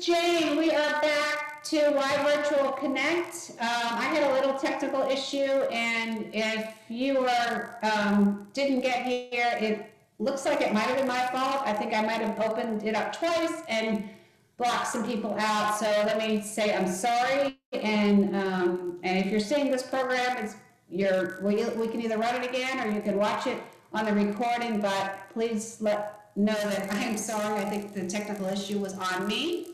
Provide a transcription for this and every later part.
Jane. We are back to Live Virtual Connect. I had a little technical issue, and if you didn't get here, it looks like it might have been my fault. I think I might have opened it up twice and blocked some people out. So let me say I'm sorry. And if you're seeing this program, we can either run it again or you can watch it on the recording. But please know that I am sorry. I think the technical issue was on me.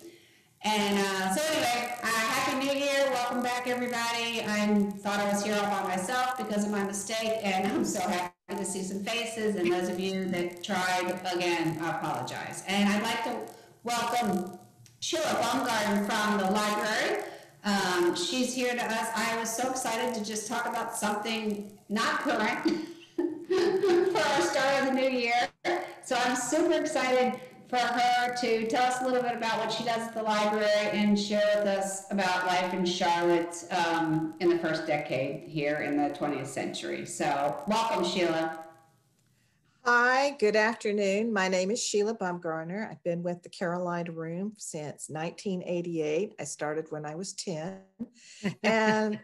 And so anyway, Happy New Year. Welcome back, everybody. I thought I was here all by myself because of my mistake, and I'm so happy to see some faces. And those of you that tried, again, I apologize. And I'd like to welcome Sheila Bumgarner from the library. She's here to us. I was so excited to just talk about something not current for our start of the new year. So I'm super excited for her to tell us a little bit about what she does at the library and share with us about life in Charlotte in the first decade here in the 20th century. So welcome, Sheila. Hi, good afternoon. My name is Sheila Bumgarner. I've been with the Carolina Room since 1988. I started when I was 10. And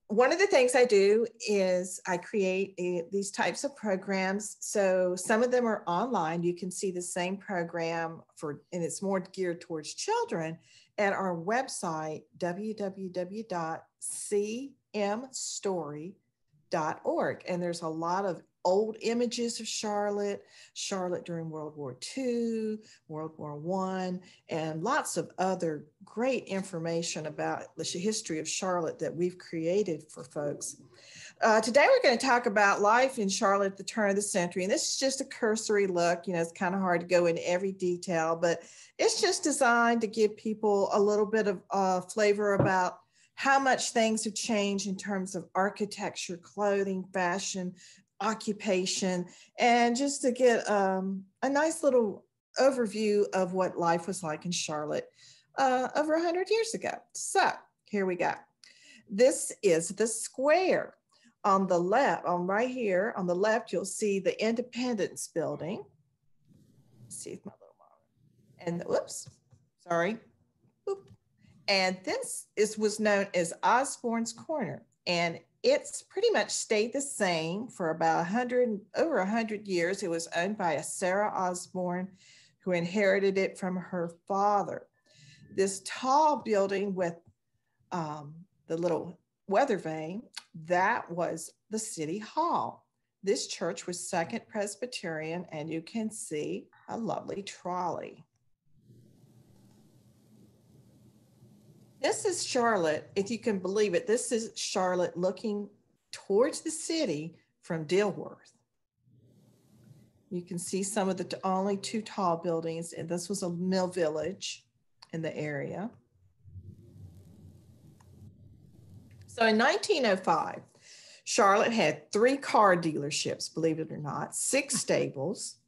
one of the things I do is I create these types of programs. So some of them are online. You can see the same program and it's more geared towards children at our website, www.cmstory.org. And there's a lot of old images of Charlotte during World War II, World War I, and lots of other great information about the history of Charlotte that we've created for folks. Today we're going to talk about life in Charlotte at the turn of the century. And this is just a cursory look. You know, it's kind of hard to go into every detail, but it's just designed to give people a little bit of flavor about how much things have changed in terms of architecture, clothing, fashion, occupation, and just to get a nice little overview of what life was like in Charlotte over 100 years ago. So here we go. This is the square. On the left, right here on the left, you'll see the Independence Building. Let's see if my little monitor. And whoops, sorry. Oop. And this was known as Osborne's Corner, and it's pretty much stayed the same for about over 100 years. It was owned by a Sarah Osborne who inherited it from her father. This tall building with the little weather vane, that was the City Hall. This church was Second Presbyterian, and you can see a lovely trolley. This is Charlotte, if you can believe it. This is Charlotte looking towards the city from Dilworth. You can see some of the only two tall buildings, and this was a mill village in the area. So in 1905, Charlotte had 3 car dealerships, believe it or not, 6 stables,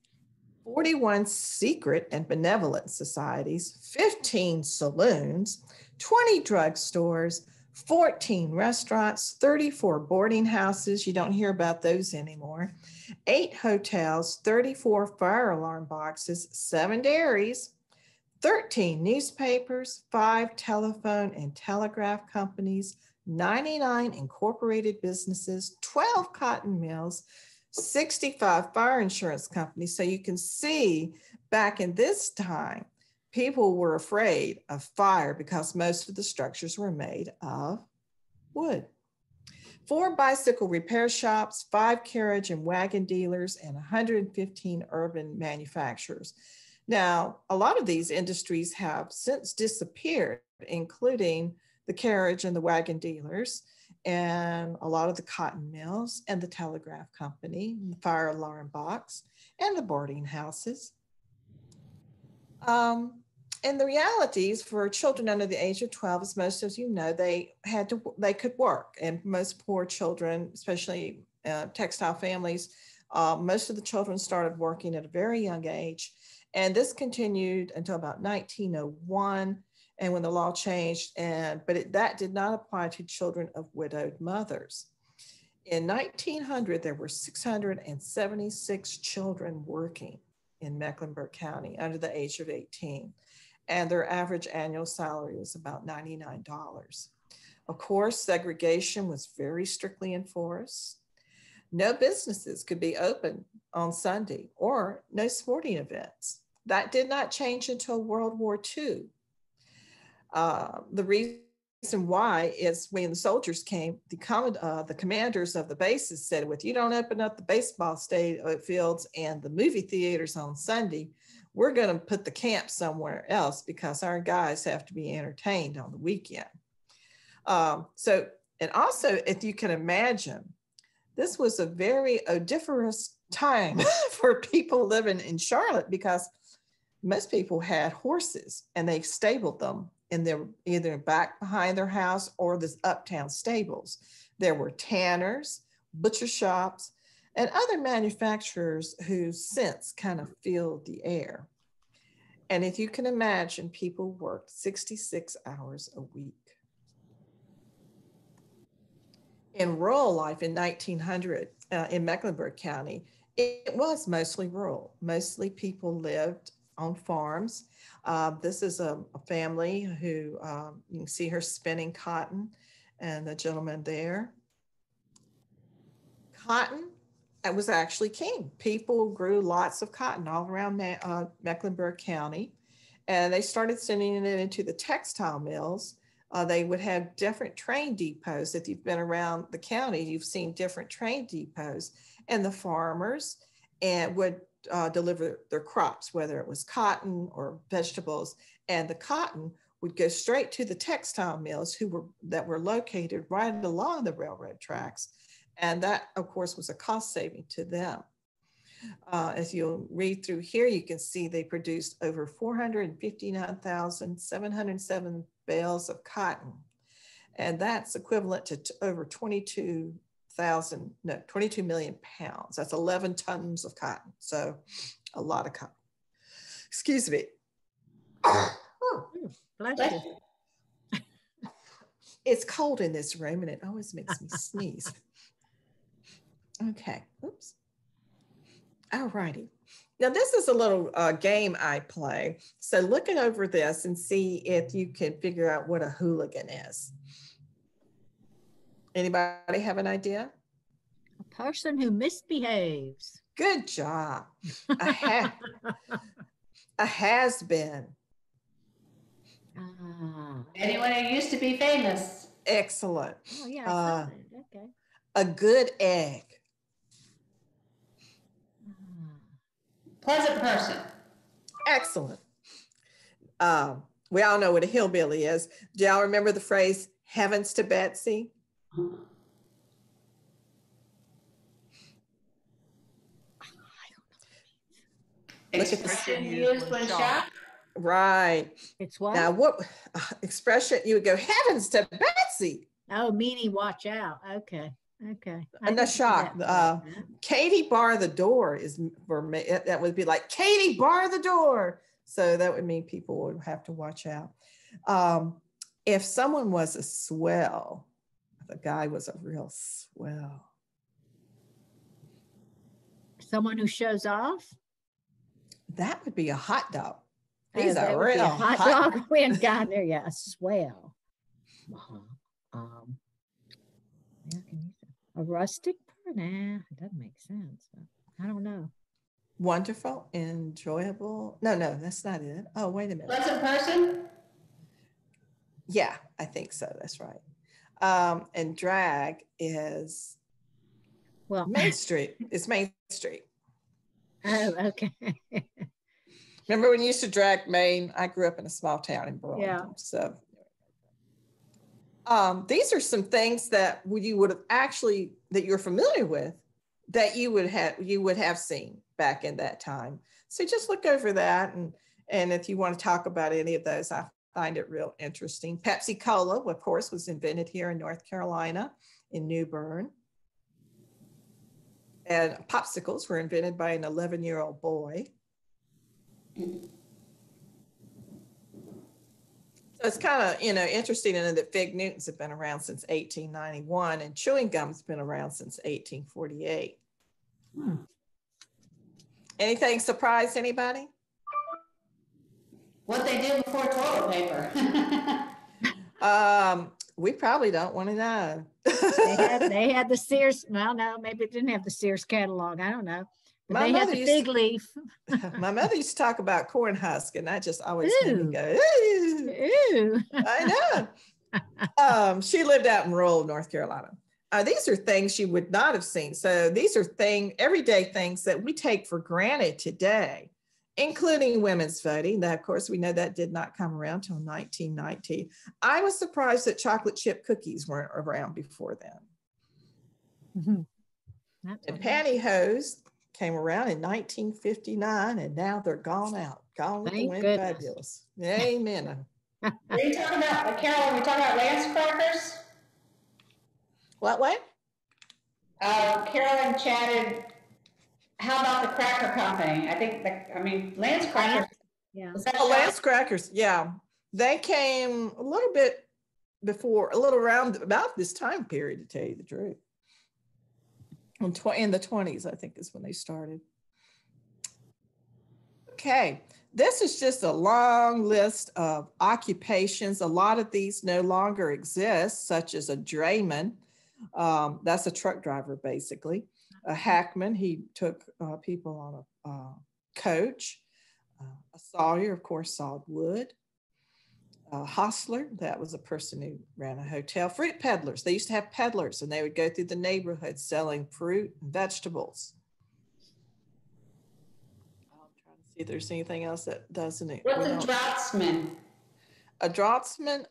41 secret and benevolent societies, 15 saloons, 20 drugstores, 14 restaurants, 34 boarding houses. You don't hear about those anymore. 8 hotels, 34 fire alarm boxes, 7 dairies, 13 newspapers, 5 telephone and telegraph companies, 99 incorporated businesses, 12 cotton mills, 65 fire insurance companies. So you can see back in this time, people were afraid of fire because most of the structures were made of wood. 4 bicycle repair shops, 5 carriage and wagon dealers, and 115 urban manufacturers. Now, a lot of these industries have since disappeared, including the carriage and the wagon dealers, and a lot of the cotton mills, and the telegraph company, and the fire alarm box, and the boarding houses. And the realities for children under the age of 12, as most of you know, they could work. And most poor children, especially textile families, most of the children started working at a very young age. And this continued until about 1901, and when the law changed, that did not apply to children of widowed mothers. In 1900, there were 676 children working in Mecklenburg County under the age of 18. and their average annual salary was about $99. Of course, segregation was very strictly enforced. No businesses could be open on Sunday or no sporting events. That did not change until World War II. The reason why is when the soldiers came, the commanders of the bases said, if you don't open up the baseball fields and the movie theaters on Sunday, we're going to put the camp somewhere else because our guys have to be entertained on the weekend. And also, if you can imagine, this was a very odoriferous time for people living in Charlotte because most people had horses and they stabled them in their either back behind their house or the uptown stables. There were tanners, butcher shops, and other manufacturers whose scents kind of filled the air. And if you can imagine, people worked 66 hours a week. In rural life in 1900 in Mecklenburg County, it was mostly rural. Mostly people lived on farms. This is a family who, you can see her spinning cotton, and the gentleman there. Cotton, it was actually king. People grew lots of cotton all around Mecklenburg County, and they started sending it into the textile mills. They would have different train depots. If you've been around the county, you've seen different train depots, and the farmers would deliver their crops, whether it was cotton or vegetables, and the cotton would go straight to the textile mills that were located right along the railroad tracks. And that, of course, was a cost saving to them. As you'll read through here, you can see they produced over 459,707 bales of cotton. And that's equivalent to over 22 million pounds. That's 11 tons of cotton. So a lot of cotton. Excuse me. Bless you. It's cold in this room and it always makes me sneeze. Okay, oops. All righty. Now this is a little game I play. So looking over this and see if you can figure out what a hooligan is. Anybody have an idea? A person who misbehaves. Good job. A has-been. Anyone who used to be famous. Excellent. Oh yeah, I saw that. Okay. A good egg. Pleasant person. Excellent. We all know what a hillbilly is. Do y'all remember the phrase, heavens to Betsy? Expression used when shocked. Right. It's what? Now, what expression you would go, heavens to Betsy? Oh, meaning watch out. Okay. Okay. And the shock. Katie bar the door is for me. That would be like, Katie bar the door. So that would mean people would have to watch out. If someone was a swell, the guy was a real swell. Someone who shows off? That would be a hot dog. He's a would be real hot dog. We hadn't gotten there yet. A swell. A rustic? Nah, it doesn't make sense. I don't know. Wonderful, enjoyable. No, that's not it. Oh, wait a minute. Pleasant person? Yeah, I think so. That's right. And drag is Main Street. It's Main Street. Oh, okay. Remember when you used to drag Main? I grew up in a small town in Burlington. Yeah. So these are some things that you would have actually, that you're familiar with, that you would have seen back in that time. So just look over that, and if you want to talk about any of those, I find it real interesting. Pepsi Cola, of course, was invented here in North Carolina, in New Bern. And popsicles were invented by an 11-year-old boy. So it's kind of, interesting to know that fig Newtons have been around since 1891 and chewing gum's been around since 1848. Anything surprise anybody? What they do before toilet paper. We probably don't want to know. They had the Sears. Well, no, maybe it didn't have the Sears catalog. I don't know. But My they had mother the used fig to- leaf. My mother used to talk about corn husk, and that just always made me Ooh. go, ooh. Ooh. I know. She lived out in rural North Carolina. These are things you would not have seen. So these are everyday things that we take for granted today, including women's voting. That, of course, we know that did not come around till 1919. I was surprised that chocolate chip cookies weren't around before then. Mm-hmm. And pantyhose came around in 1959, and now they're gone out. Gone with the Thank wind, goodness. fabulous. Amen. Are you talking about, Carol, are we talking about Lance crackers? What way? Carolyn chatted, how about the cracker company? I think, Lance crackers. Yeah. Was that Oh, Lance crackers, yeah. They came a little bit before, a little around about this time period, to tell you the truth. In the 20s, I think, is when they started. Okay, this is just a long list of occupations. A lot of these no longer exist, such as a drayman. That's a truck driver, basically. A hackman, he took people on a coach. A sawyer, of course, sawed wood. A hostler, that was a person who ran a hotel. Fruit peddlers, they used to have peddlers, and they would go through the neighborhood selling fruit and vegetables. I'll try to see if there's anything else that doesn't it. What's a draughtsman? A draughtsman,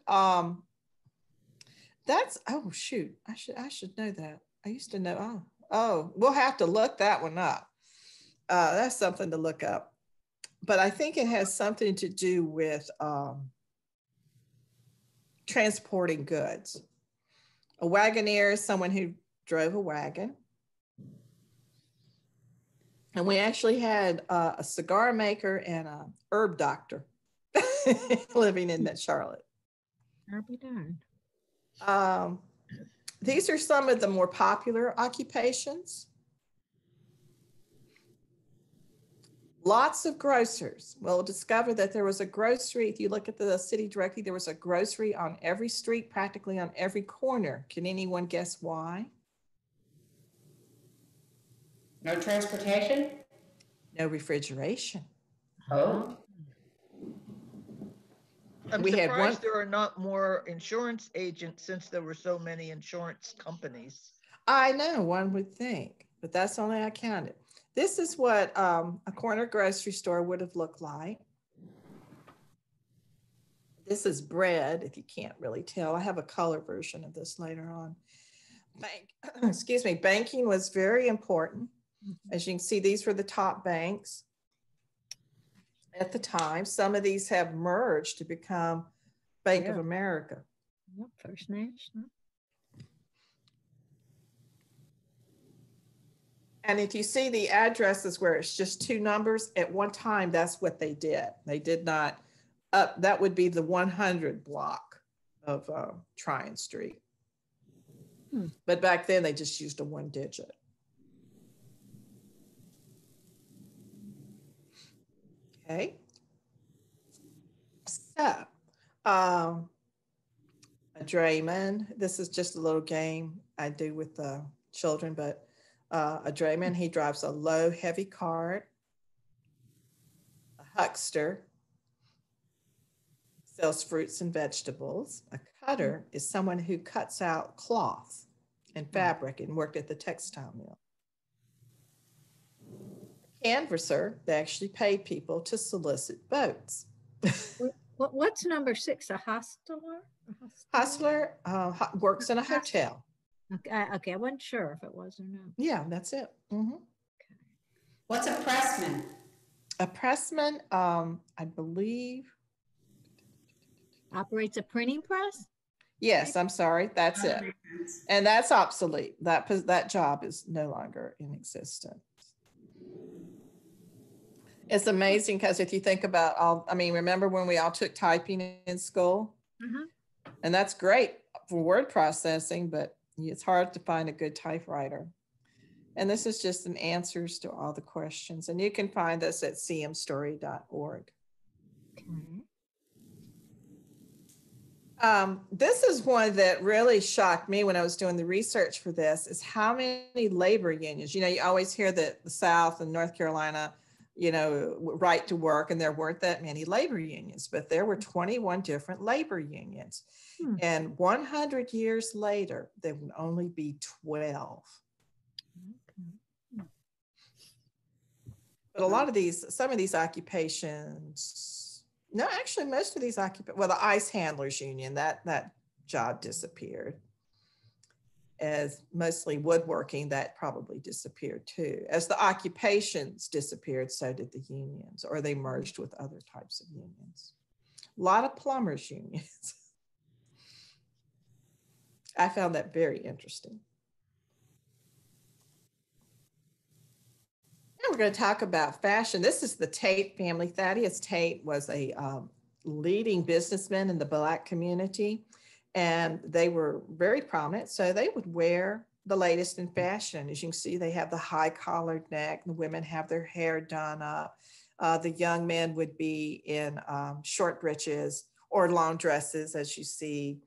that's, oh shoot, I should know that. I used to know. Oh, we'll have to look that one up. That's something to look up. But I think it has something to do with transporting goods. A wagoneer is someone who drove a wagon. And we actually had a cigar maker and a herb doctor living in that Charlotte. I'll be darned. These are some of the more popular occupations. Lots of grocers. We'll discover that there was a grocery. If you look at the city directory, there was a grocery on every street, practically on every corner. Can anyone guess why? No transportation? No refrigeration. Oh. I'm We had surprised one- there are not more insurance agents since there were so many insurance companies. I know, one would think, but that's only I counted. This is what a corner grocery store would have looked like. This is bread, if you can't really tell. I have a color version of this later on. Excuse me, banking was very important. As you can see, these were the top banks at the time. Some of these have merged to become Bank of America. Yep, First National. And if you see the addresses where it's just two numbers, at one time, that's what they did. They did not, that would be the 100 block of Tryon Street. But back then, they just used a one digit. Okay. So, a drayman, this is just a little game I do with the children, but a drayman, he drives a low, heavy cart. A huckster sells fruits and vegetables. A cutter is someone who cuts out cloth and fabric and worked at the textile mill. A canvasser, they actually paid people to solicit boats. What's number 6? A hostler? Hostler works in a hotel. Okay, I wasn't sure if it was or not. Yeah, that's it. What's a pressman? A pressman, I believe. Operates a printing press? Yes, I'm sorry. That's it. And that's obsolete. That job is no longer in existence. It's amazing because if you think about remember when we all took typing in school? And that's great for word processing, but it's hard to find a good typewriter. And this is just an answers to all the questions. And you can find us at cmstory.org. Okay. This is one that really shocked me when I was doing the research for this, is how many labor unions. You always hear that the South and North Carolina, right to work, and there weren't that many labor unions, but there were 21 different labor unions. Hmm. And 100 years later, there would only be 12. Okay. But some of these occupations, no, actually most of these well, the ice handlers union, that job disappeared. As mostly woodworking, that probably disappeared too. As the occupations disappeared, so did the unions, or they merged with other types of unions. A lot of plumbers unions. I found that very interesting. Now we're going to talk about fashion. This is the Tate family. Thaddeus Tate was a leading businessman in the Black community, and they were very prominent. So they would wear the latest in fashion. As you can see, they have the high collared neck. The women have their hair done up. The young men would be in short breeches or long dresses, as you see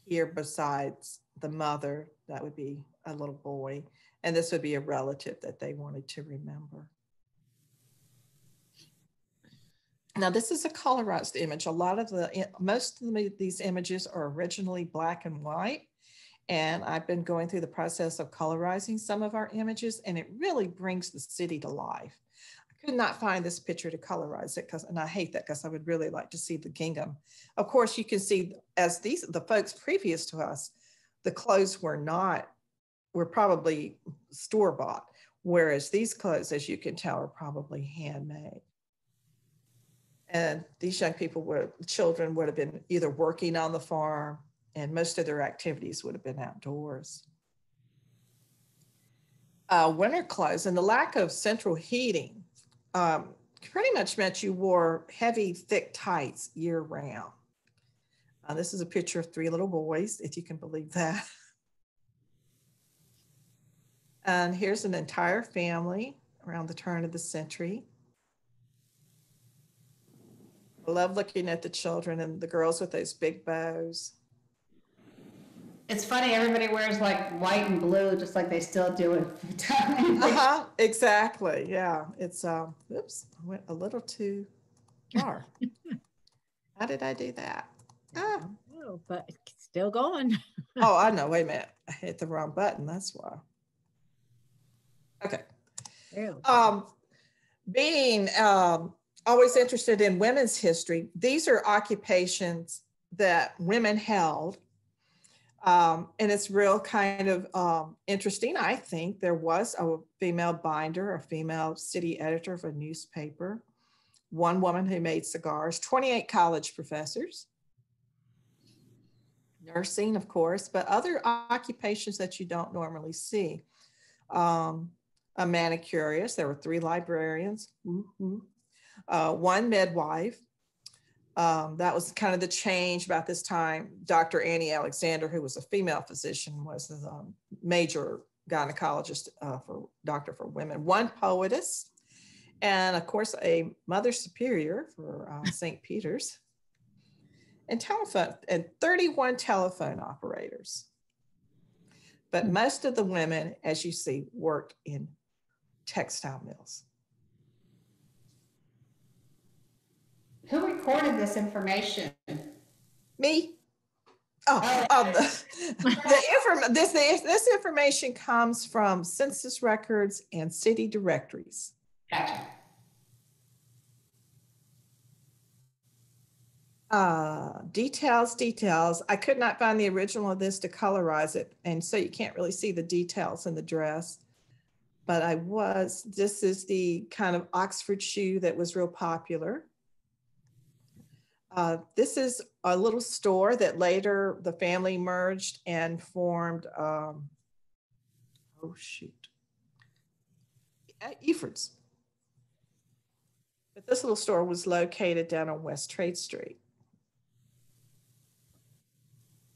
here besides the mother. That would be a little boy. And this would be a relative that they wanted to remember. Now, this is a colorized image. Most of these images are originally black and white. And I've been going through the process of colorizing some of our images, and it really brings the city to life. I could not find this picture to colorize it, and I hate that, because I would really like to see the gingham. Of course, you can see, as the folks previous to us, the clothes were probably store-bought, whereas these clothes, as you can tell, are probably handmade. And these young children would have been either working on the farm, and most of their activities would have been outdoors. Winter clothes, and the lack of central heating pretty much meant you wore heavy, thick tights year round. This is a picture of 3 little boys, if you can believe that. And here's an entire family around the turn of the century. I love looking at the children and the girls with those big bows. It's funny, everybody wears like white and blue, just like they still do it. Exactly. Yeah. It's, oops, I went a little too far. How did I do that? Oh, but still going. Oh, I know. Wait a minute. I hit the wrong button. That's why. Okay. Really? Being always interested in women's history, these are occupations that women held. And it's real kind of interesting. I think there was a female binder, a female city editor of a newspaper, one woman who made cigars, 28 college professors, nursing, of course, but other occupations that you don't normally see. A manicurist, there were 3 librarians, one midwife. That was kind of the change about this time. Dr. Annie Alexander, who was a female physician, was the major gynecologist doctor for women. One poetess, and of course a mother superior for St. Peter's, and 31 telephone operators. But most of the women, as you see, worked in textile mills. Who recorded this information? Me. This information comes from census records and city directories. Gotcha. Details. I could not find the original of this to colorize it, and so you can't really see the details in the dress. But this is the kind of Oxford shoe that was real popular. This is a little store that later the family merged and formed, Effords. But this little store was located down on West Trade Street.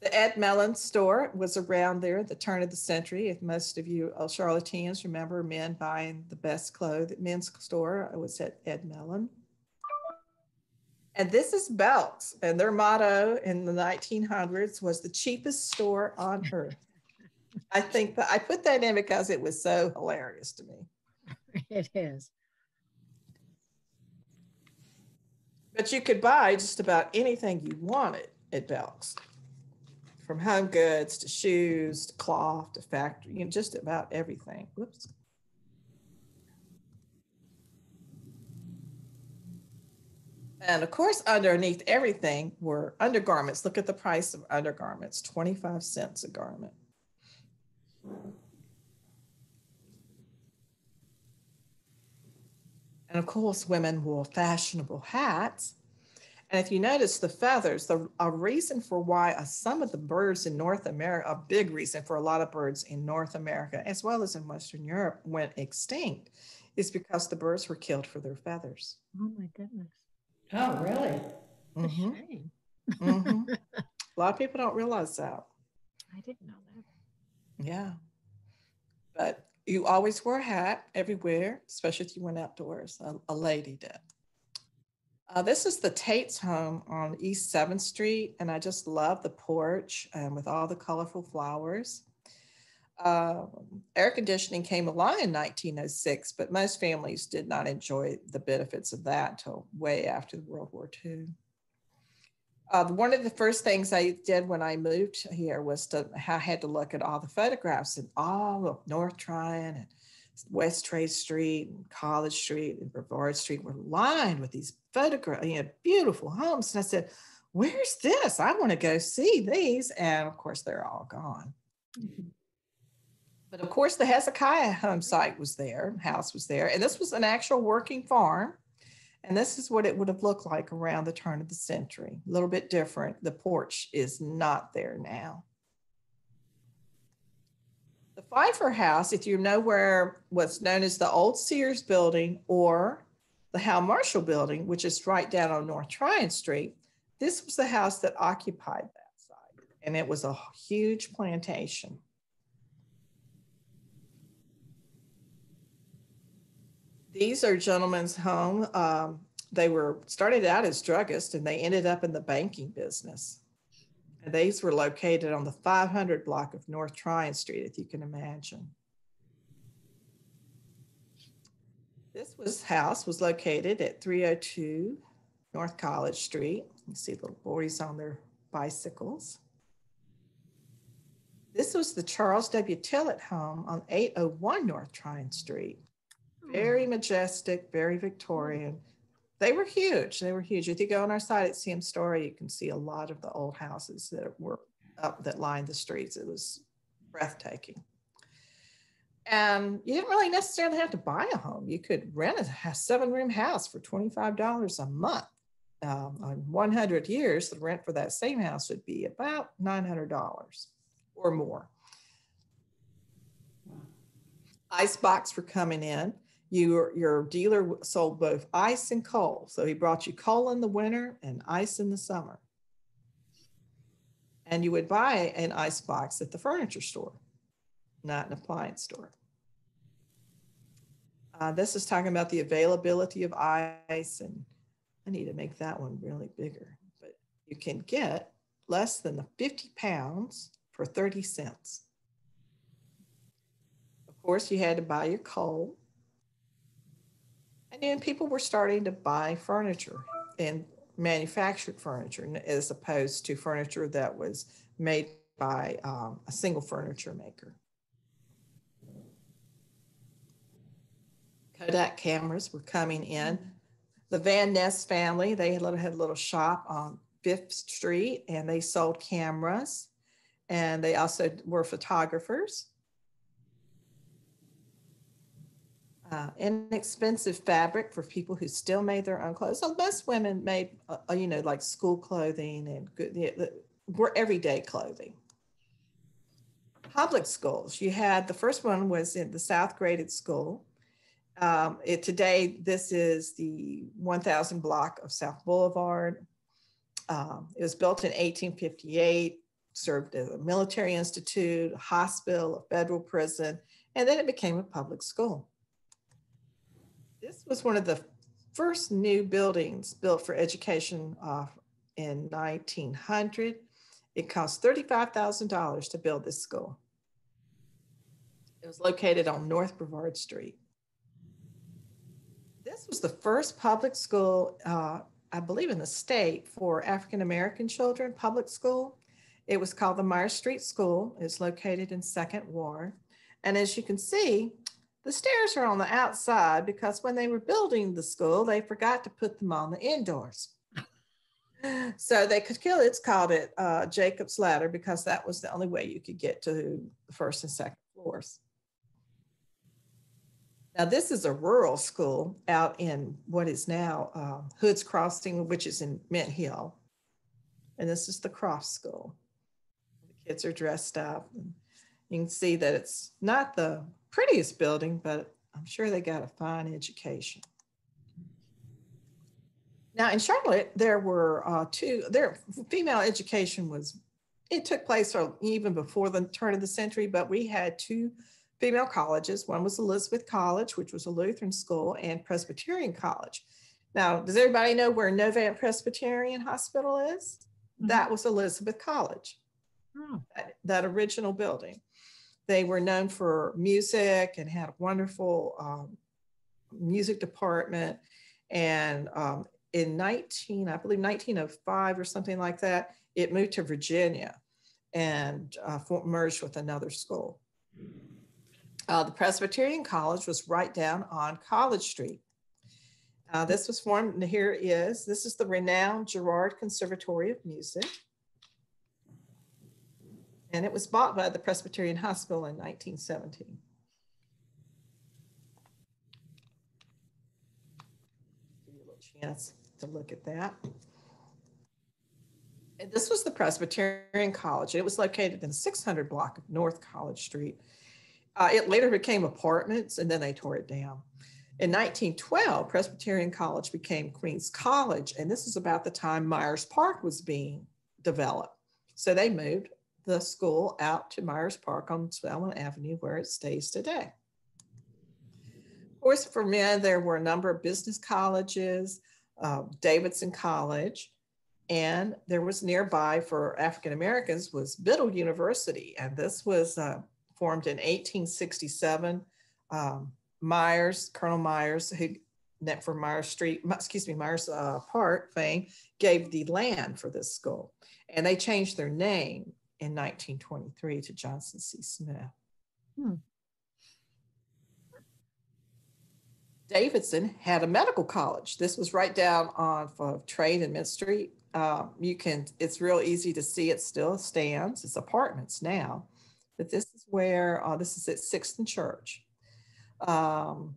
The Ed Mellon store was around there at the turn of the century. If most of you Charlotteans remember men buying the best clothes, men's store, it was at Ed Mellon. And this is Belk's, and their motto in the 1900s was the cheapest store on earth. I think that I put that in because it was so hilarious to me. It is. But you could buy just about anything you wanted at Belk's, from home goods to shoes to cloth to factory, you know, just about everything. Whoops. And of course, underneath everything were undergarments. Look at the price of undergarments, 25 cents a garment. And of course, women wore fashionable hats. And if you notice the feathers, a reason for why some of the birds in North America, a big reason for a lot of birds in North America, as well as in Western Europe, went extinct, is because the birds were killed for their feathers. Oh my goodness. Oh, really? Mm-hmm. Shame. Mm-hmm. A lot of people don't realize that. I didn't know that. Yeah. But you always wore a hat everywhere, especially if you went outdoors. A lady did. This is the Tate's home on East 7th Street, and I just love the porch with all the colorful flowers. Air conditioning came along in 1906, but most families did not enjoy the benefits of that until way after World War II. One of the first things I did when I moved here was I had to look at all the photographs, and all of North Tryon and West Trade Street and College Street and Brevard Street were lined with these photographs, you know, beautiful homes. And I said, where's this? I want to go see these. And of course, they're all gone. Mm-hmm. But of course, the Hezekiah home site was there, house was there. And this was an actual working farm. And this is what it would have looked like around the turn of the century. A little bit different. The porch is not there now. The Pfeiffer House, if you know where what's known as the old Sears building or the Hal Marshall building, which is right down on North Tryon Street, this was the house that occupied that site. And it was a huge plantation. These are gentlemen's home. They were started out as druggists and they ended up in the banking business. And these were located on the 500 block of North Tryon Street, if you can imagine. This house was located at 302 North College Street. You see little boys on their bicycles. This was the Charles W. Tillot home on 801 North Tryon Street. Very majestic, very Victorian. They were huge. They were huge. If you go on our site at CM Story, you can see a lot of the old houses that were up that lined the streets. It was breathtaking. And you didn't really necessarily have to buy a home. You could rent a 7-room house for $25 a month. On 100 years, the rent for that same house would be about $900 or more. Ice box were coming in. Your dealer sold both ice and coal. So he brought you coal in the winter and ice in the summer. And you would buy an ice box at the furniture store, not an appliance store. This is talking about the availability of ice, and I need to make that one really bigger. But you can get less than 50 pounds for 30 cents. Of course, you had to buy your coal. And then people were starting to buy furniture and manufactured furniture as opposed to furniture that was made by a single furniture maker. Kodak cameras were coming in. The Van Ness family, they had a little shop on 5th Street and they sold cameras, and they also were photographers. Inexpensive fabric for people who still made their own clothes. So most women made, like school clothing and were everyday clothing. Public schools. You had, the first one was in the South Graded School. Today, this is the 1000 block of South Boulevard. It was built in 1858, served as a military institute, a hospital, a federal prison, and then it became a public school. This was one of the first new buildings built for education in 1900. It cost $35,000 to build this school. It was located on North Brevard Street. This was the first public school, I believe in the state, for African-American children, public school. It was called the Myers Street School. It's located in 2nd Ward. And as you can see, the stairs are on the outside because when they were building the school, they forgot to put them on the indoors. So they could kill it. It's called it Jacob's Ladder because that was the only way you could get to the 1st and 2nd floors. Now, this is a rural school out in what is now Hood's Crossing, which is in Mint Hill. And this is the Croft School. The kids are dressed up. And you can see that it's not the prettiest building, but I'm sure they got a fine education. Now in Charlotte, there were female education it took place even before the turn of the century, but we had 2 female colleges. One was Elizabeth College, which was a Lutheran school, and Presbyterian College. Now, does everybody know where Novant Presbyterian Hospital is? Mm-hmm. That was Elizabeth College, that original building. They were known for music and had a wonderful music department. And in 1905 or something like that, it moved to Virginia and merged with another school. The Presbyterian College was right down on College Street. This was formed, and this is the renowned Gerard Conservatory of Music. And it was bought by the Presbyterian Hospital in 1917. Give you a little chance to look at that. And this was the Presbyterian College. It was located in the 600 block of North College Street. It later became apartments, and then they tore it down. In 1912, Presbyterian College became Queens College, and this is about the time Myers Park was being developed. So they moved the school out to Myers Park on Spelman Avenue, where it stays today. Of course, for men, there were a number of business colleges, Davidson College, and there was nearby for African Americans was Biddle University, and this was formed in 1867. Colonel Myers, who for Myers Park fame, gave the land for this school, and they changed their name in 1923 to Johnson C. Smith. Davidson had a medical college. This was right down on Trade and Mint Street. It's real easy to see. It still stands. It's apartments now, but this is where, this is at 6th and Church. And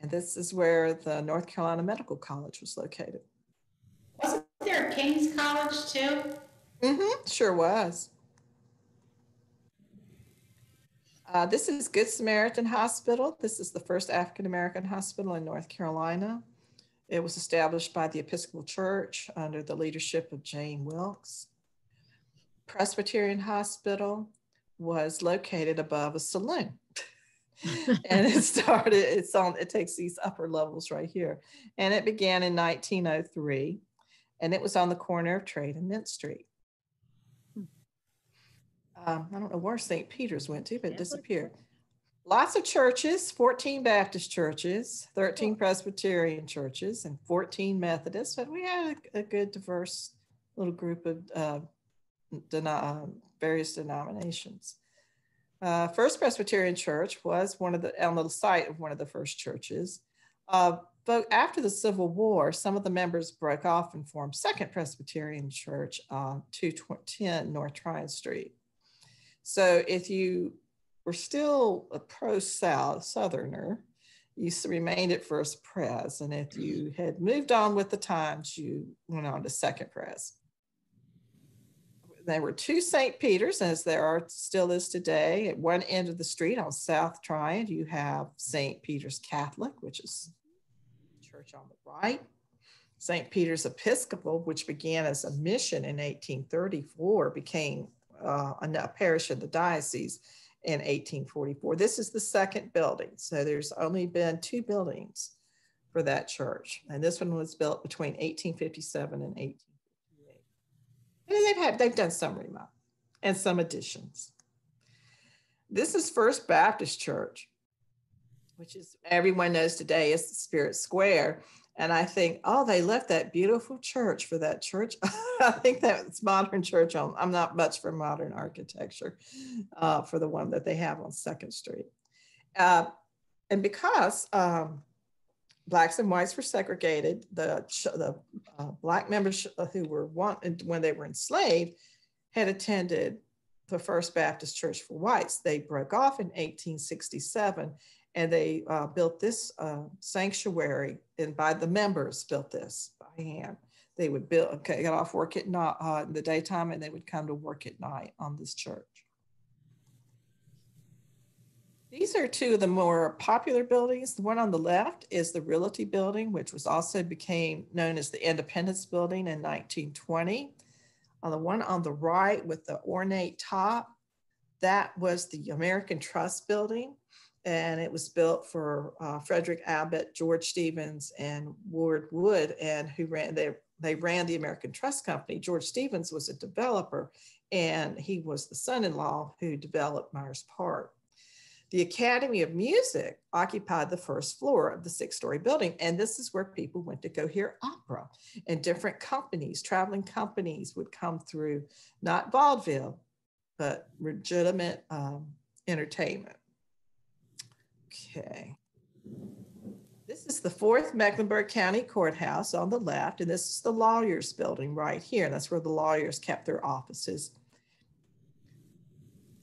this is where the North Carolina Medical College was located. Wasn't there a King's College too? Mm-hmm, sure was. This is Good Samaritan Hospital. This is the first African-American hospital in North Carolina. It was established by the Episcopal Church under the leadership of Jane Wilkes. Presbyterian Hospital was located above a saloon. And it takes these upper levels right here. And it began in 1903, and it was on the corner of Trade and Mint Street. I don't know where St. Peter's went to, but it disappeared. Lots of churches, 14 Baptist churches, 13 Presbyterian churches, and 14 Methodists. But we had a good diverse little group of various denominations. First Presbyterian Church was on the site of one of the first churches. But after the Civil War, some of the members broke off and formed Second Presbyterian Church, 210 North Tryon Street. So if you were still a pro-Southerner, you remained at First Pres. And if you had moved on with the times, you went on to Second Pres. There were 2 St. Peter's, as there still is today. At one end of the street on South Tryon, you have St. Peter's Catholic, which is the church on the right. St. Peter's Episcopal, which began as a mission in 1834, became a parish of the diocese in 1844. This is the second building. So there's only been 2 buildings for that church. And this one was built between 1857 and 1858. And they've done some remodel and some additions. This is First Baptist Church, which is everyone knows today is the Spirit Square. And I think, oh, they left that beautiful church for that church. I think that's modern church. I'm not much for modern architecture for the one that they have on 2nd Street. And because Blacks and whites were segregated, the Black members who were wanted when they were enslaved had attended the First Baptist Church for whites. They broke off in 1867. And they built this sanctuary, and by the members built this by hand. They would got off work at night in the daytime, and they would come to work at night on this church. These are two of the more popular buildings. The one on the left is the Realty Building, which was also became known as the Independence Building in 1920. On the one on the right with the ornate top, that was the American Trust Building. And it was built for Frederick Abbott, George Stevens, and Ward Wood, and they ran the American Trust Company. George Stevens was a developer, and he was the son-in-law who developed Myers Park. The Academy of Music occupied the first floor of the 6-story building, and this is where people went to go hear opera. And different companies, traveling companies, would come through, not vaudeville, but legitimate entertainment. Okay. This is the 4th Mecklenburg County Courthouse on the left, and this is the Lawyers Building right here. That's where the lawyers kept their offices.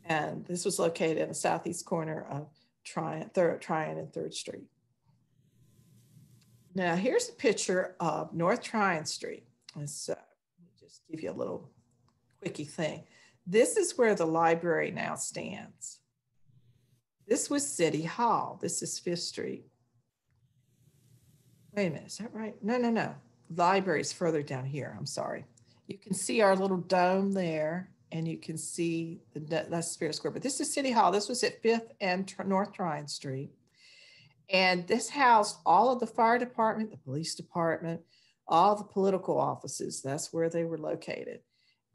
And this was located in the southeast corner of Tryon and 3rd Street. Now, here's a picture of North Tryon Street. And so, let me just give you a little quickie thing. This is where the library now stands. This was City Hall. This is 5th Street. Wait a minute, is that right? No. Library's further down here, I'm sorry. You can see our little dome there, and you can see that's Spirit Square, but this is City Hall. This was at 5th and North Tryon Street. And this housed all of the fire department, the police department, all the political offices. That's where they were located.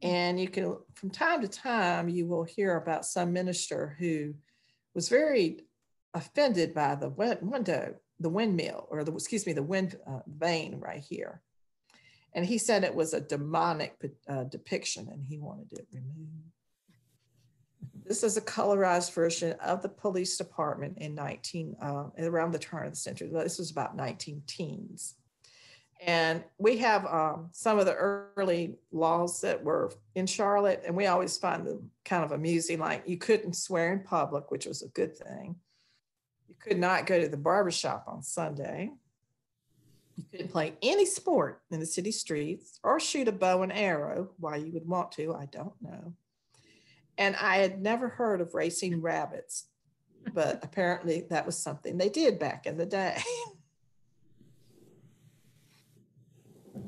And you can, from time to time, you will hear about some minister who was very offended by the windmill, or the wind vane right here. And he said it was a demonic depiction, and he wanted it removed. This is a colorized version of the police department in around the turn of the century. This was about 1910s. And we have some of the early laws that were in Charlotte, and we always find them kind of amusing, like you couldn't swear in public, which was a good thing. You could not go to the barbershop on Sunday. You couldn't play any sport in the city streets or shoot a bow and arrow. Why you would want to, I don't know. And I had never heard of racing rabbits, but apparently that was something they did back in the day.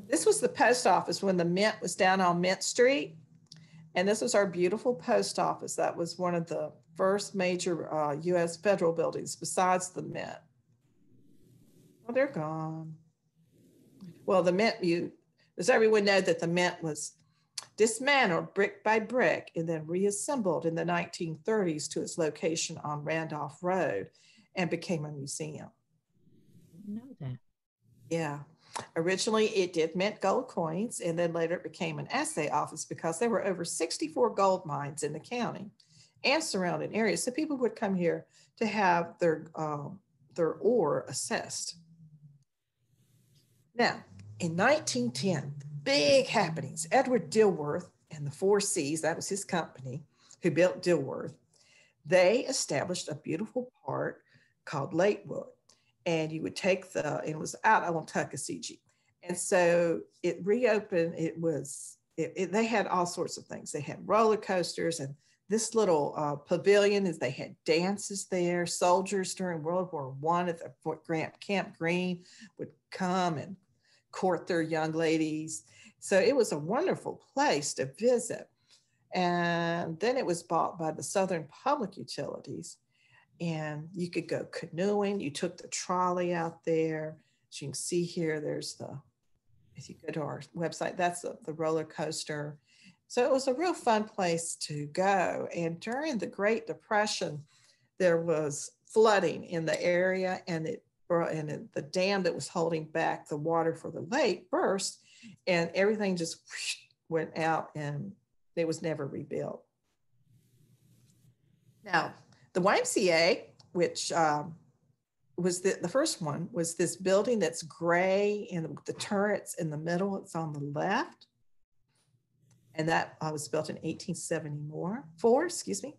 This was the post office when the Mint was down on Mint Street. And this was our beautiful post office. That was one of the first major U.S. federal buildings besides the Mint. Well, they're gone. Well, the Mint, does everyone know that the Mint was dismantled brick by brick and then reassembled in the 1930s to its location on Randolph Road and became a museum? I didn't know that. Yeah. Originally, it did mint gold coins, and then later it became an assay office because there were over 64 gold mines in the county and surrounding areas. So people would come here to have their ore assessed. Now, in 1910, big happenings. Edward Dilworth and the 4 C's, that was his company, who built Dilworth, they established a beautiful park called Lakewood. And you would take it was out on Tuckasegee. And so it reopened, they had all sorts of things. They had roller coasters, and this little pavilion, they had dances there. Soldiers during World War I at the Camp Green would come and court their young ladies. So it was a wonderful place to visit. And then it was bought by the Southern Public Utilities. And you could go canoeing. You took the trolley out there, as you can see here, there's the, if you go to our website, that's the roller coaster. So it was a real fun place to go. And during the Great Depression, there was flooding in the area, and the dam that was holding back the water for the lake burst, and everything just went out, and it was never rebuilt. Now, the YMCA, which was the first one, was this building that's gray and the turrets in the middle. It's on the left. And that was built in 1874, excuse me.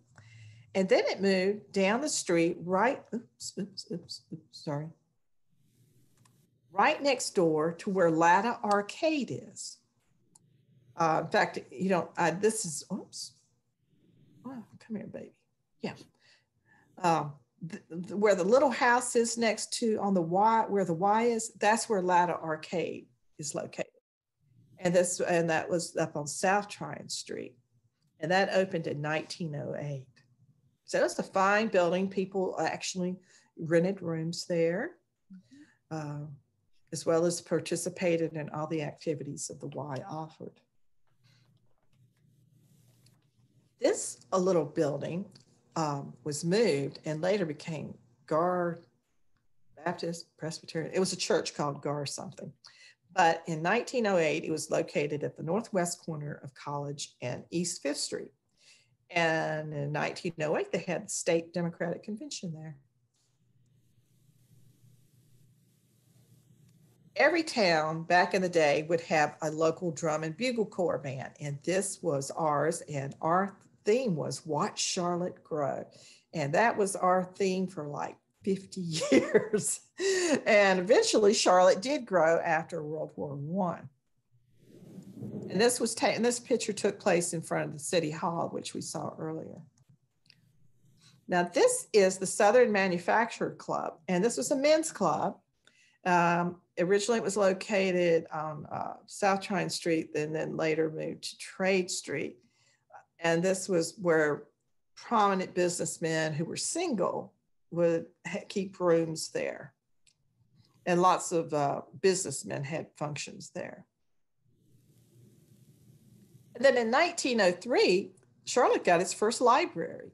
And then it moved down the street right next door to where Latta Arcade is. In fact, you know, this is, oops. Oh, come here, baby. Yeah. Where the little house is next to on the Y, where the Y is, that's where Latta Arcade is located. And that was up on South Tryon Street. And that opened in 1908. So it's a fine building. People actually rented rooms there, as well as participated in all the activities that the Y offered. This little building was moved and later became Gar Baptist Presbyterian. It was a church called Gar something. But in 1908, it was located at the northwest corner of College and East 5th Street. And in 1908, they had the state Democratic Convention there. Every town back in the day would have a local drum and bugle corps band, and this was ours, and our theme was Watch Charlotte Grow. And that was our theme for like 50 years. And eventually Charlotte did grow after World War I. And this picture took place in front of the City Hall, which we saw earlier. Now this is the Southern Manufacturer Club, and this was a men's club. Originally it was located on South Tryon Street, and then later moved to Trade Street. And this was where prominent businessmen who were single would keep rooms there. And lots of businessmen had functions there. And then in 1903, Charlotte got its first library.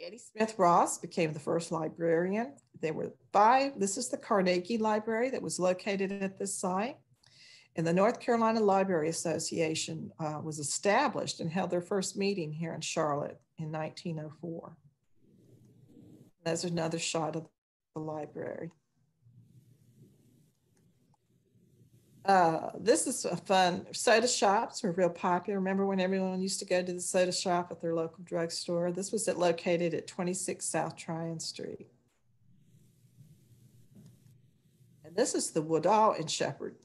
Eddie Smith Ross became the first librarian. There were 5. This is the Carnegie Library that was located at this site. And the North Carolina Library Association was established and held their first meeting here in Charlotte in 1904. There's another shot of the library. This is a fun, soda shops were real popular. Remember when everyone used to go to the soda shop at their local drugstore? This was located at 26 South Tryon Street. And this is the Woodall and Shepherd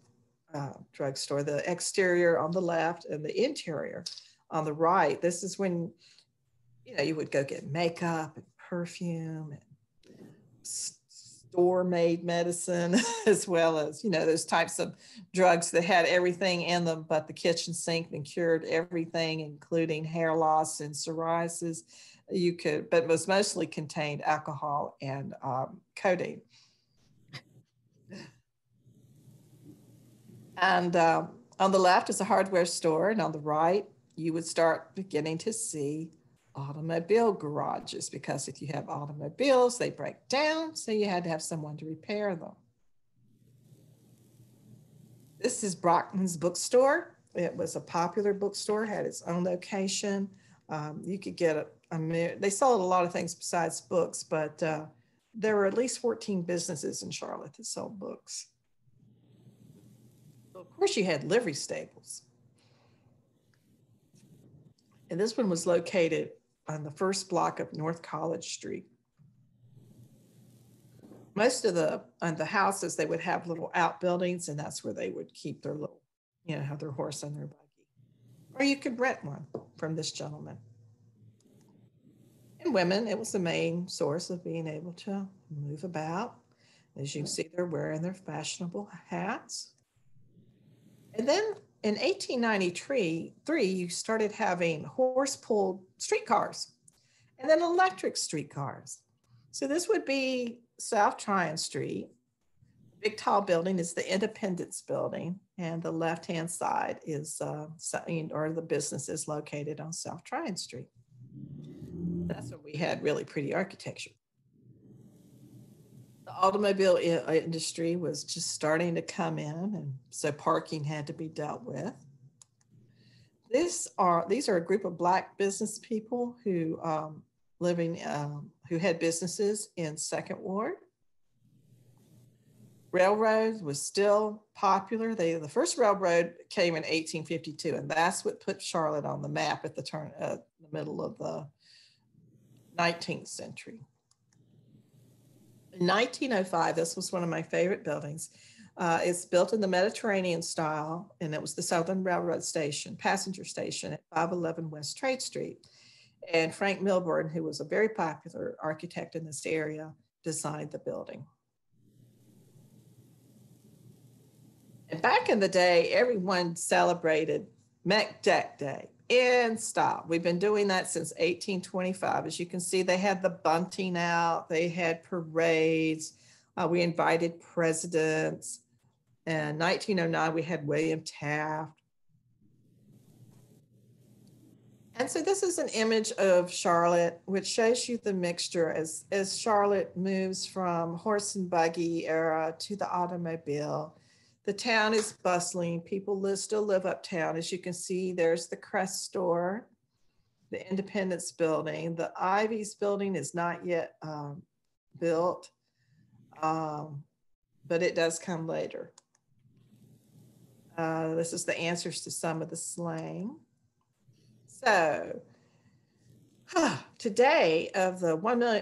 drugstore, the exterior on the left and the interior on the right. This is when, you know, you would go get makeup and perfume and store-made medicine, as well as, you know, those types of drugs that had everything in them but the kitchen sink and cured everything, including hair loss and psoriasis. But it was mostly contained alcohol and codeine. And on the left is a hardware store, and on the right, you would start beginning to see automobile garages, because if you have automobiles, they break down, so you had to have someone to repair them. This is Brockman's bookstore. It was a popular bookstore, had its own location. You could get they sold a lot of things besides books, but there were at least 14 businesses in Charlotte that sold books. Of course, you had Livery Stables. And this one was located on the first block of North College Street. Most of the houses, they would have little outbuildings, and that's where they would keep their little, you know, have their horse and their buggy. Or you could rent one from this gentleman. And women, it was the main source of being able to move about. As you can see, they're wearing their fashionable hats. And then in 1893, you started having horse-pulled streetcars and then electric streetcars. So this would be South Tryon Street. Big tall building is the Independence Building, and the left-hand side is, or the business is located on South Tryon Street. That's where we had really pretty architecture. The automobile industry was just starting to come in, and so parking had to be dealt with. These are a group of Black business people who who had businesses in Second Ward. Railroad was still popular. The first railroad came in 1852, and that's what put Charlotte on the map at the middle of the 19th century. In 1905, this was one of my favorite buildings. It's built in the Mediterranean style, and it was the Southern Railroad Station, passenger station at 511 West Trade Street. And Frank Milburn, who was a very popular architect in this area, designed the building. And back in the day, everyone celebrated Mech Deck Day in style. We've been doing that since 1825. As you can see, they had the bunting out, they had parades, we invited presidents. In 1909, we had William Taft. And so this is an image of Charlotte, which shows you the mixture as Charlotte moves from horse and buggy era to the automobile. The town is bustling. People still live uptown. As you can see, there's the Crest store, the Independence Building. The Ivy's building is not yet built, but it does come later. This is the answers to some of the slang. So today, of the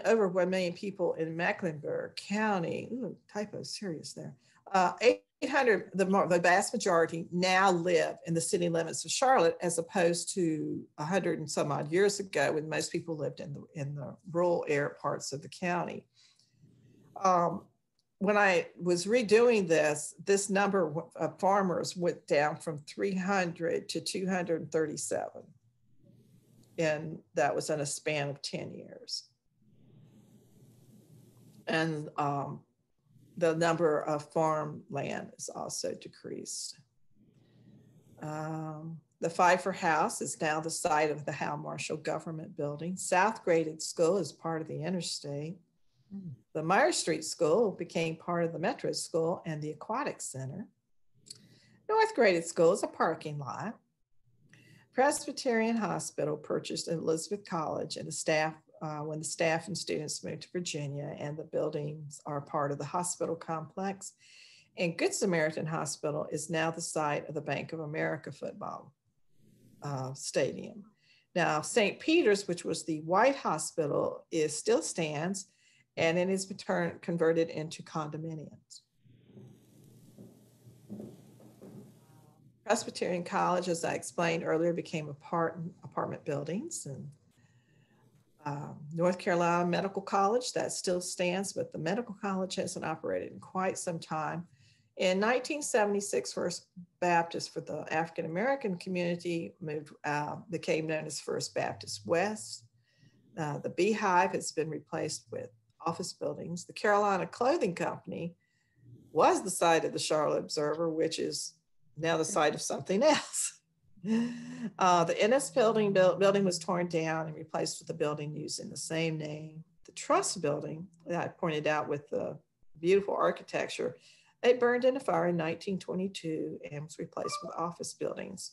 over 1 million people in Mecklenburg County, typo serious there, 800, the vast majority now live in the city limits of Charlotte, as opposed to 100 and some odd years ago when most people lived in the rural parts of the county. When I was redoing this number of farmers went down from 300 to 237. And that was in a span of 10 years. And the number of farmland is also decreased. The Pfeiffer House is now the site of the Howe Marshall Government Building. South Graded School is part of the interstate. The Meyer Street School became part of the Metro School and the Aquatic Center. North Graded School is a parking lot. Presbyterian Hospital purchased Elizabeth College and the staff when the staff and students moved to Virginia, and the buildings are part of the hospital complex. And Good Samaritan Hospital is now the site of the Bank of America football stadium. Now, St. Peter's, which was the White Hospital, still stands, and it has been converted into condominiums. Presbyterian College, as I explained earlier, became apartment buildings. And North Carolina Medical College, that still stands, but the medical college hasn't operated in quite some time. In 1976, First Baptist for the African-American community became known as First Baptist West. The Beehive has been replaced with office buildings. The Carolina Clothing Company was the site of the Charlotte Observer, which is now the site of something else. The NS building was torn down and replaced with a building using the same name. The Trust Building that I pointed out with the beautiful architecture, it burned in a fire in 1922 and was replaced with office buildings.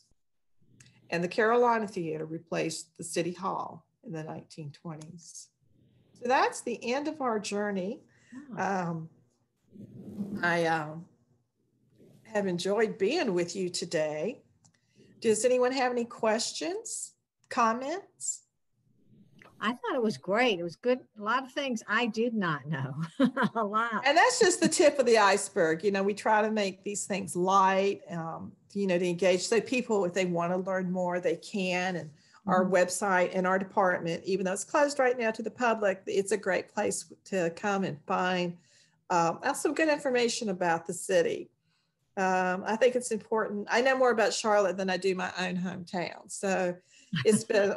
And the Carolina Theater replaced the City Hall in the 1920s. So that's the end of our journey. I have enjoyed being with you today. Does anyone have any questions, comments? I thought it was great. It was good. A lot of things I did not know. A lot. And that's just the tip of the iceberg. You know, we try to make these things light, you know, to engage. So people, if they want to learn more, they can. And our website and our department, even though it's closed right now to the public, it's a great place to come and find some good information about the city. I think it's important. I know more about Charlotte than I do my own hometown. So it's been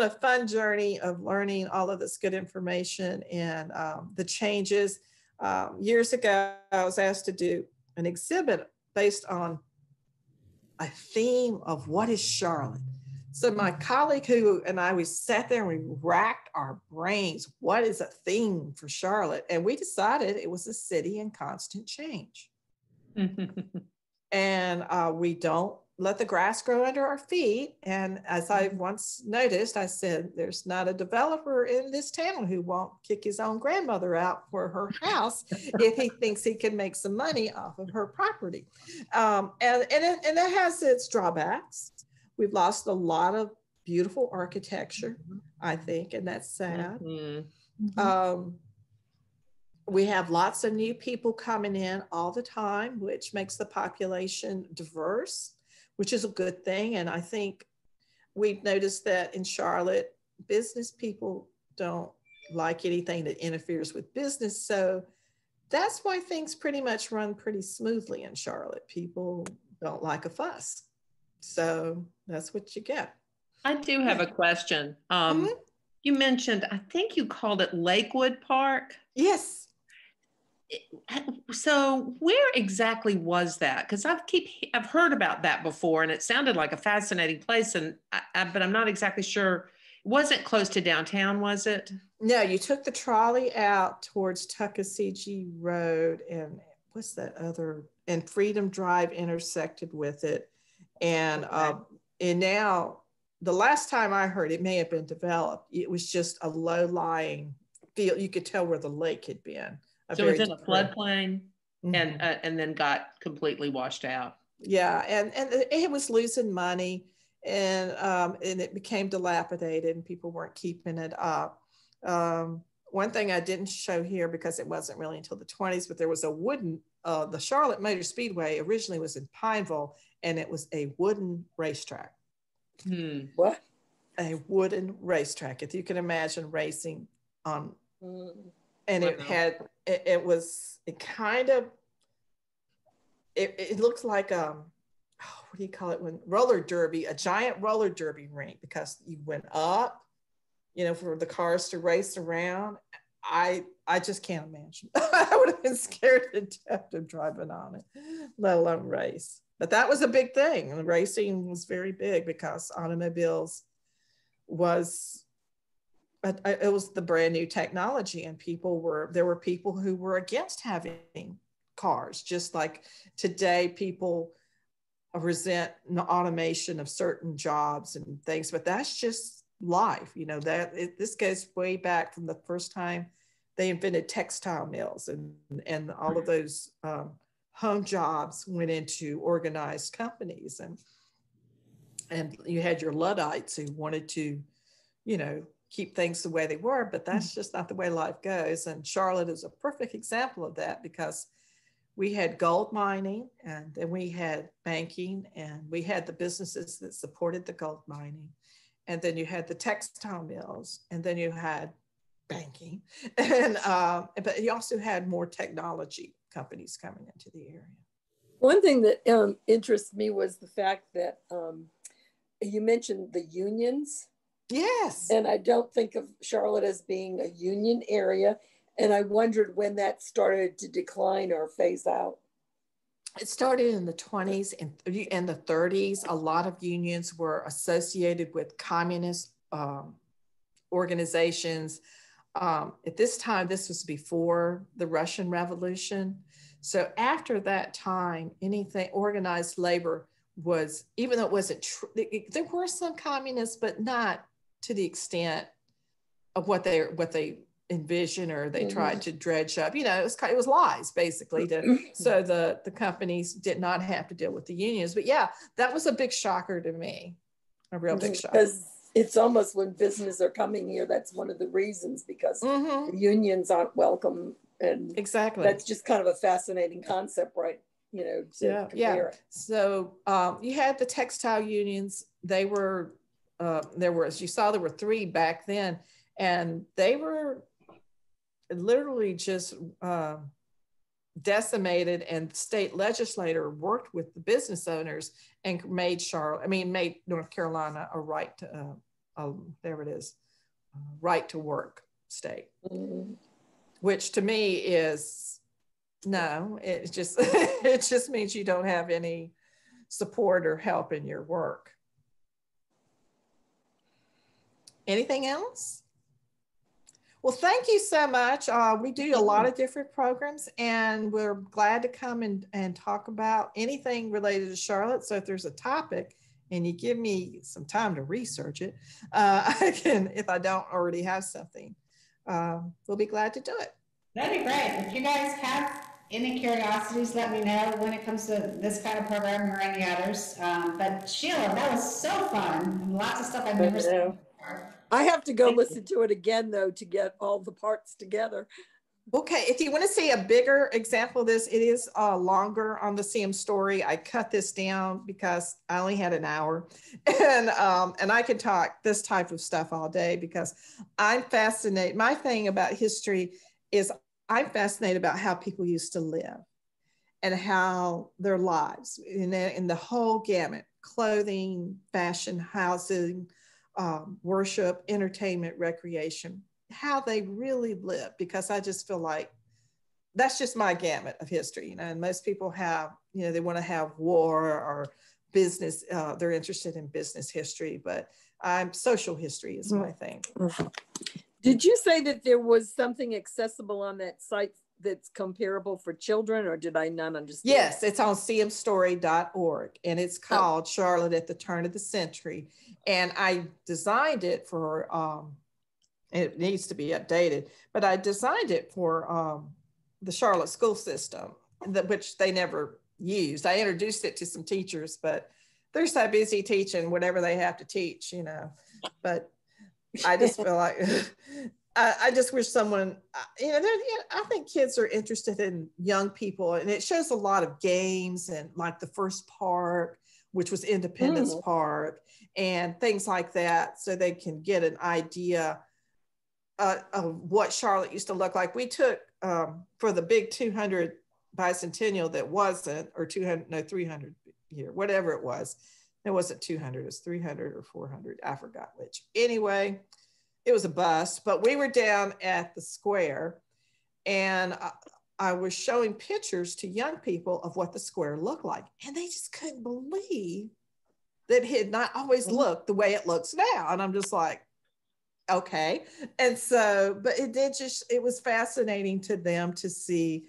a fun journey of learning all of this good information and the changes. Years ago, I was asked to do an exhibit based on a theme of what is Charlotte. So my colleague and I, we sat there and we racked our brains. What is a theme for Charlotte? And we decided it was a city in constant change. And we don't let the grass grow under our feet. And as I once noticed, I said, there's not a developer in this town who won't kick his own grandmother out for her house if he thinks he can make some money off of her property. And that has its drawbacks. We've lost a lot of beautiful architecture, I think, and that's sad. We have lots of new people coming in all the time, which makes the population diverse, which is a good thing. And I think we've noticed that in Charlotte, business people don't like anything that interferes with business. So that's why things pretty much run pretty smoothly in Charlotte. People don't like a fuss. So that's what you get. I do have a question. You mentioned, I think you called it Lakewood Park. Yes. So where exactly was that? Because I've heard about that before, and it sounded like a fascinating place. And but I'm not exactly sure. It wasn't close to downtown, was it? No, you took the trolley out towards Tuckasegee Road, and what's that other? And Freedom Drive intersected with it, and and now the last time I heard, it may have been developed. It was just a low-lying field. You could tell where the lake had been. So it's in a floodplain, and then got completely washed out. Yeah, and it was losing money, and it became dilapidated, and people weren't keeping it up. One thing I didn't show here because it wasn't really until the 20s, but there was a wooden. The Charlotte Motor Speedway originally was in Pineville, and it was a wooden racetrack. What? A wooden racetrack, if you can imagine racing on. And it had, it looked like, what do you call it, when roller derby, a giant roller derby rink, because you went up, for the cars to race around. I just can't imagine. I would have been scared to death of driving on it, let alone race. But that was a big thing. And racing was very big because automobiles it was the brand new technology, and there were people who were against having cars, just like today people resent the automation of certain jobs and things, but that's just life. This goes way back from the first time they invented textile mills, and all of those home jobs went into organized companies, and you had your Luddites who wanted to, keep things the way they were, but that's just not the way life goes. And Charlotte is a perfect example of that, because we had gold mining, and then we had banking, and we had the businesses that supported the gold mining. And then you had the textile mills, and then you had banking. And but you also had more technology companies coming into the area. One thing that interests me was the fact that you mentioned the unions. Yes. And I don't think of Charlotte as being a union area. And I wondered when that started to decline or phase out. It started in the 20s and the 30s. A lot of unions were associated with communist organizations. At this time, this was before the Russian Revolution. So after that time, anything organized labor was, even though it wasn't true, there were some communists, but not to the extent of what they envisioned or they tried to dredge up. It was lies basically. So the companies did not have to deal with the unions. But yeah, that was a big shocker to me, a real big shocker. Because it's almost when business are coming here, that's one of the reasons, because the unions aren't welcome. And exactly, that's just kind of a fascinating concept, right? To compare it. So you had the textile unions. They were there were, as you saw, there were 3 back then, and they were literally just decimated, and the state legislature worked with the business owners and made North Carolina a right to right to work state. which to me is, no, it just, it just means you don't have any support or help in your work. Anything else? Well, thank you so much. We do a lot of different programs, and we're glad to come and talk about anything related to Charlotte. So if there's a topic and you give me some time to research it, I can, if I don't already have something, we'll be glad to do it. That'd be great. If you guys have any curiosities, let me know when it comes to this kind of program or any others. But Sheila, that was so fun, and lots of stuff I've never seen before. I have to go listen to it again, though, to get all the parts together. Okay, if you want to see a bigger example of this, it is longer on the CM story. I cut this down because I only had an hour, and I could talk this type of stuff all day because I'm fascinated. My thing about history is I'm fascinated about how people used to live and how their lives in the whole gamut, clothing, fashion, housing, worship, entertainment, recreation, how they really live, because I just feel like that's just my gamut of history, you know, and most people have, you know, they want to have war or business, they're interested in business history, but social history is my thing. Did you say that there was something accessible on that site that's comparable for children, or did I not understand? Yes, it's on cmstory.org, and it's called Charlotte at the Turn of the Century. And I designed it for, it needs to be updated, but I designed it for the Charlotte school system, which they never used. I introduced it to some teachers, but they're so busy teaching whatever they have to teach, you know. But I just feel like, I just wish someone, you know, I think kids are interested in young people, and it shows a lot of games, and like the first park, which was Independence Park, and things like that, so they can get an idea of what Charlotte used to look like. We took, for the big 200 bicentennial that wasn't, or 200, no, 300 year, whatever it was. It wasn't 200, it was 300 or 400. I forgot which. Anyway, it was a bust, but we were down at the square, and I was showing pictures to young people of what the square looked like, and they just couldn't believe that it had not always looked the way it looks now. And I'm just like, okay. And so, but it was fascinating to them to see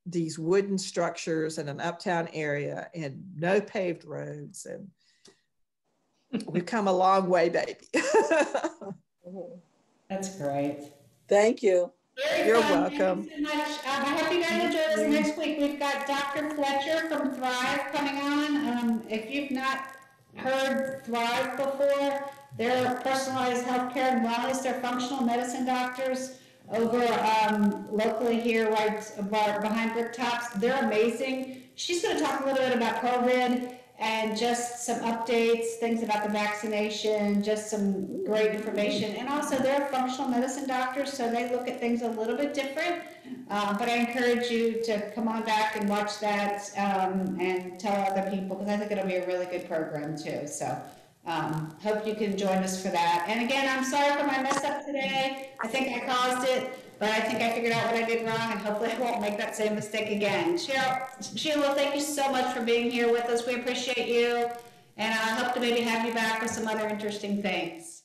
these wooden structures in an uptown area and no paved roads. And we've come a long way, baby. That's great. Thank you. You're welcome. Thank you so much. I hope you guys enjoy this next week. We've got Dr. Fletcher from Thrive coming on. If you've not heard Thrive before, they're personalized healthcare and wellness. They're functional medicine doctors over locally here, right behind Bricktops. They're amazing. She's going to talk a little bit about COVID and just some updates, things about the vaccination, just some great information. And also they're functional medicine doctors, so they look at things a little bit different. But I encourage you to come on back and watch that and tell other people, because I think it'll be a really good program too. So hope you can join us for that. And again, I'm sorry for my mess up today. I think I caused it, but I think I figured out what I did wrong, and hopefully I won't make that same mistake again. Sheila, thank you so much for being here with us. We appreciate you, and I hope to maybe have you back with some other interesting things.